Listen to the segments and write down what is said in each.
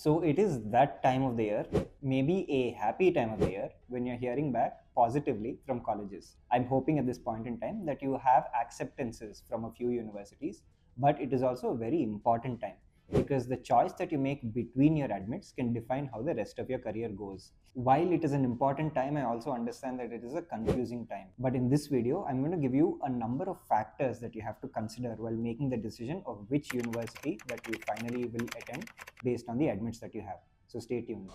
So it is that time of the year, maybe a happy time of the year, when you're hearing back positively from colleges. I'm hoping at this point in time that you have acceptances from a few universities, but it is also a very important time because the choice that you make between your admits can define how the rest of your career goes. While it is an important time, I also understand that it is a confusing time. But in this video, I'm going to give you a number of factors that you have to consider while making the decision of which university that you finally will attend based on the admits that you have. So stay tuned.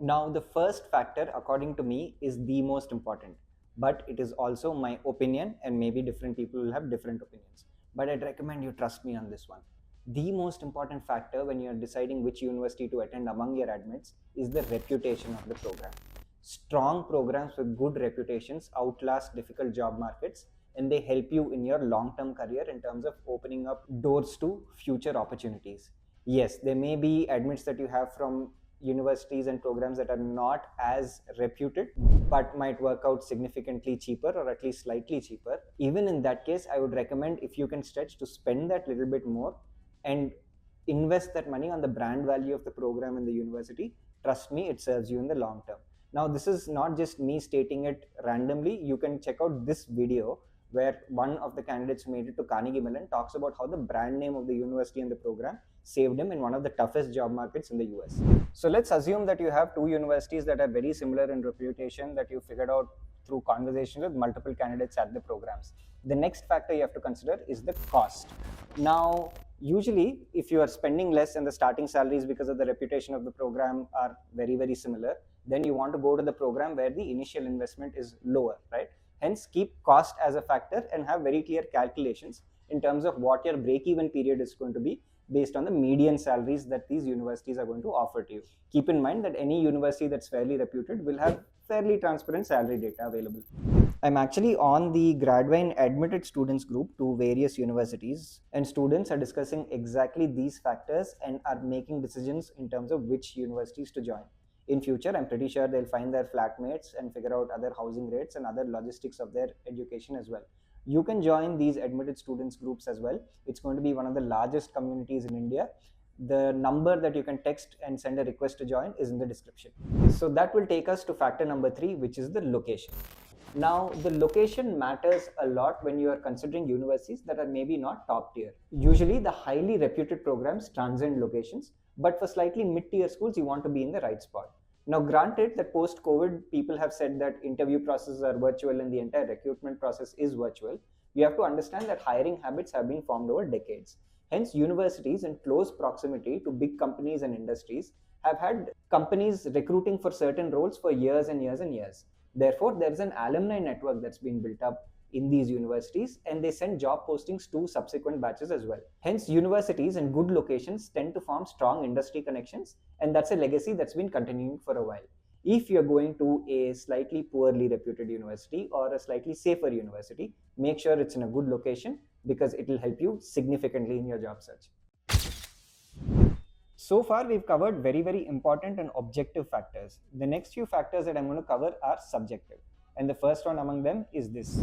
Now, the first factor, according to me, is the most important, but it is also my opinion, and maybe different people will have different opinions. But I'd recommend you trust me on this one. The most important factor when you're deciding which university to attend among your admits is the reputation of the program. Strong programs with good reputations outlast difficult job markets, and they help you in your long term career in terms of opening up doors to future opportunities. Yes, there may be admits that you have from universities and programs that are not as reputed but might work out significantly cheaper or at least slightly cheaper. Even in that case, I would recommend, if you can stretch, to spend that little bit more and invest that money on the brand value of the program and the university. Trust me, it serves you in the long term. Now, this is not just me stating it randomly. You can check out this video where one of the candidates who made it to Carnegie Mellon talks about how the brand name of the university and the program saved him in one of the toughest job markets in the US. So let's assume that you have two universities that are very similar in reputation that you figured out through conversations with multiple candidates at the programs. The next factor you have to consider is the cost. Now, usually, if you are spending less and the starting salaries because of the reputation of the program are very, very similar, then you want to go to the program where the initial investment is lower, right? Hence, keep cost as a factor and have very clear calculations in terms of what your break-even period is going to be based on the median salaries that these universities are going to offer to you. Keep in mind that any university that's fairly reputed will have fairly transparent salary data available. I'm actually on the Gradvine admitted students group to various universities, and students are discussing exactly these factors and are making decisions in terms of which universities to join. In future, I'm pretty sure they'll find their flatmates and figure out other housing rates and other logistics of their education as well. You can join these admitted students groups as well. It's going to be one of the largest communities in India. The number that you can text and send a request to join is in the description. So that will take us to factor number 3, which is the location. Now, the location matters a lot when you are considering universities that are maybe not top tier. Usually, the highly reputed programs transcend locations, but for slightly mid-tier schools, you want to be in the right spot. Now, granted that post-COVID, people have said that interview processes are virtual and the entire recruitment process is virtual. We have to understand that hiring habits have been formed over decades. Hence, universities in close proximity to big companies and industries have had companies recruiting for certain roles for years and years and years. Therefore, there is an alumni network that's been built up in these universities, and they send job postings to subsequent batches as well. Hence, universities in good locations tend to form strong industry connections, and that's a legacy that's been continuing for a while. If you're going to a slightly poorly reputed university or a slightly safer university, make sure it's in a good location because it will help you significantly in your job search. So far, we've covered very, very important and objective factors. The next few factors that I'm going to cover are subjective. And the first one among them is this: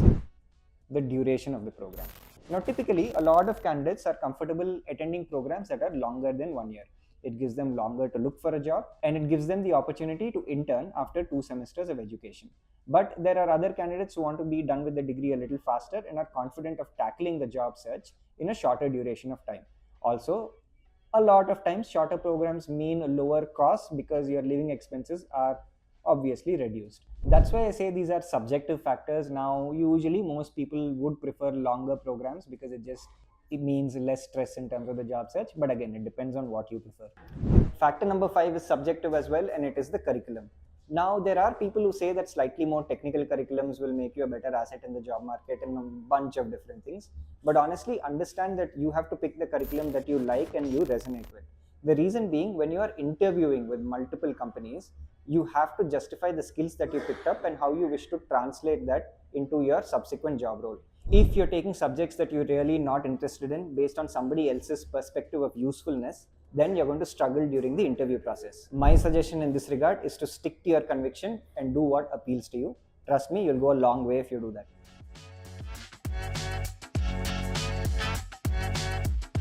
the duration of the program. Now, typically, a lot of candidates are comfortable attending programs that are longer than 1 year. It gives them longer to look for a job, and it gives them the opportunity to intern after 2 semesters of education. But there are other candidates who want to be done with the degree a little faster and are confident of tackling the job search in a shorter duration of time. Also, a lot of times shorter programs mean a lower cost because your living expenses are obviously reduced. That's why I say these are subjective factors. Now, usually most people would prefer longer programs because it means less stress in terms of the job search, but again, it depends on what you prefer. Factor number 5 is subjective as well, and it is the curriculum. Now, there are people who say that slightly more technical curriculums will make you a better asset in the job market and a bunch of different things. But honestly, understand that you have to pick the curriculum that you like and you resonate with. The reason being, when you are interviewing with multiple companies, you have to justify the skills that you picked up and how you wish to translate that into your subsequent job role. If you're taking subjects that you're really not interested in based on somebody else's perspective of usefulness, then you're going to struggle during the interview process. My suggestion in this regard is to stick to your conviction and do what appeals to you. Trust me, you'll go a long way if you do that.